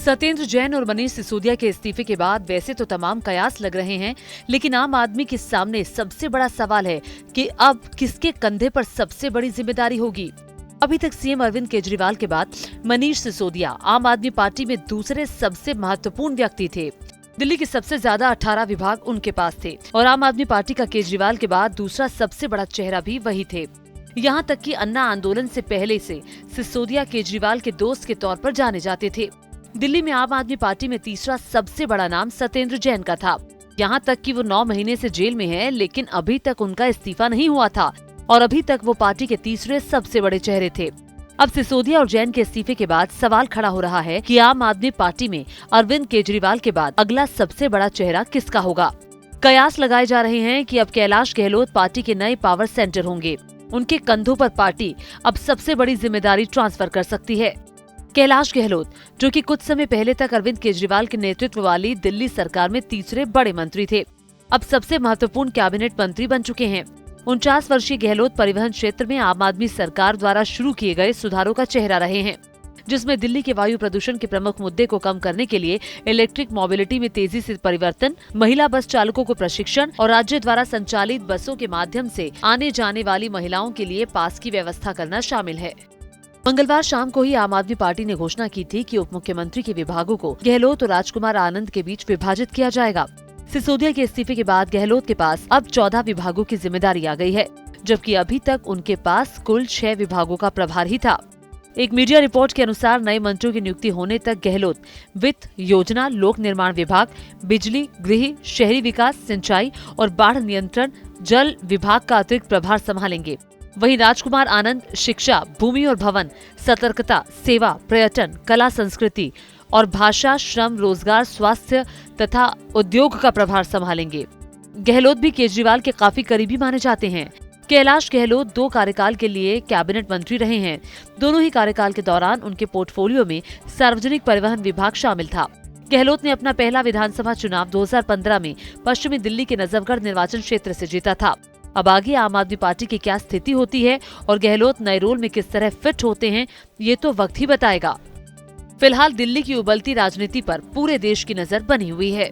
सत्येंद्र जैन और मनीष सिसोदिया के इस्तीफे के बाद वैसे तो तमाम कयास लग रहे हैं, लेकिन आम आदमी के सामने सबसे बड़ा सवाल है कि अब किसके कंधे पर सबसे बड़ी जिम्मेदारी होगी। अभी तक सीएम अरविंद केजरीवाल के बाद मनीष सिसोदिया आम आदमी पार्टी में दूसरे सबसे महत्वपूर्ण व्यक्ति थे। दिल्ली के सबसे ज्यादा 18 विभाग उनके पास थे और आम आदमी पार्टी का केजरीवाल के बाद दूसरा सबसे बड़ा चेहरा भी वही थे। यहाँ तक कि अन्ना आंदोलन से पहले से सिसोदिया केजरीवाल के दोस्त के तौर पर जाने जाते थे। दिल्ली में आम आदमी पार्टी में तीसरा सबसे बड़ा नाम सत्येंद्र जैन का था। यहाँ तक कि वो 9 महीने से जेल में है, लेकिन अभी तक उनका इस्तीफा नहीं हुआ था और अभी तक वो पार्टी के तीसरे सबसे बड़े चेहरे थे। अब सिसोदिया और जैन के इस्तीफे के बाद सवाल खड़ा हो रहा है कि आम आदमी पार्टी में अरविंद केजरीवाल के बाद अगला सबसे बड़ा चेहरा किसका होगा। कयास लगाए जा रहे हैं कि अब कैलाश गहलोत पार्टी के नए पावर सेंटर होंगे। उनके कंधों पर पार्टी अब सबसे बड़ी जिम्मेदारी ट्रांसफर कर सकती है। कैलाश गहलोत, जो कि कुछ समय पहले तक अरविंद केजरीवाल के नेतृत्व वाली दिल्ली सरकार में तीसरे बड़े मंत्री थे, अब सबसे महत्वपूर्ण कैबिनेट मंत्री बन चुके हैं। 49 वर्षीय गहलोत परिवहन क्षेत्र में आम आदमी सरकार द्वारा शुरू किए गए सुधारों का चेहरा रहे हैं, जिसमें दिल्ली के वायु प्रदूषण के प्रमुख मुद्दे को कम करने के लिए इलेक्ट्रिक मोबिलिटी में तेजी से परिवर्तन, महिला बस चालकों को प्रशिक्षण और राज्य द्वारा संचालित बसों के माध्यम से आने जाने वाली महिलाओं के लिए पास की व्यवस्था करना शामिल है। मंगलवार शाम को ही आम आदमी पार्टी ने घोषणा की थी कि उप मुख्यमंत्री के विभागों को गहलोत और राजकुमार आनंद के बीच विभाजित किया जाएगा। सिसोदिया के इस्तीफे के बाद गहलोत के पास अब 14 विभागों की जिम्मेदारी आ गई है, जबकि अभी तक उनके पास कुल 6 विभागों का प्रभार ही था। एक मीडिया रिपोर्ट के अनुसार नए मंत्रियों की नियुक्ति होने तक गहलोत वित्त, योजना, लोक निर्माण विभाग, बिजली, गृह, शहरी विकास, सिंचाई और बाढ़ नियंत्रण, जल विभाग का अतिरिक्त प्रभार संभालेंगे। वहीं राजकुमार आनंद शिक्षा, भूमि और भवन, सतर्कता, सेवा, पर्यटन, कला संस्कृति और भाषा, श्रम, रोजगार, स्वास्थ्य तथा उद्योग का प्रभार संभालेंगे। गहलोत भी केजरीवाल के काफी करीबी माने जाते हैं। कैलाश गहलोत 2 कार्यकाल के लिए कैबिनेट मंत्री रहे हैं। दोनों ही कार्यकाल के दौरान उनके पोर्टफोलियो में सार्वजनिक परिवहन विभाग शामिल था। गहलोत ने अपना पहला विधानसभा चुनाव 2015 में पश्चिमी दिल्ली के नजफगढ़ निर्वाचन क्षेत्र से जीता था। अब आगे आम आदमी पार्टी की क्या स्थिति होती है और गहलोत नए रोल में किस तरह फिट होते हैं, ये तो वक्त ही बताएगा। फिलहाल दिल्ली की उबलती राजनीति पर पूरे देश की नजर बनी हुई है।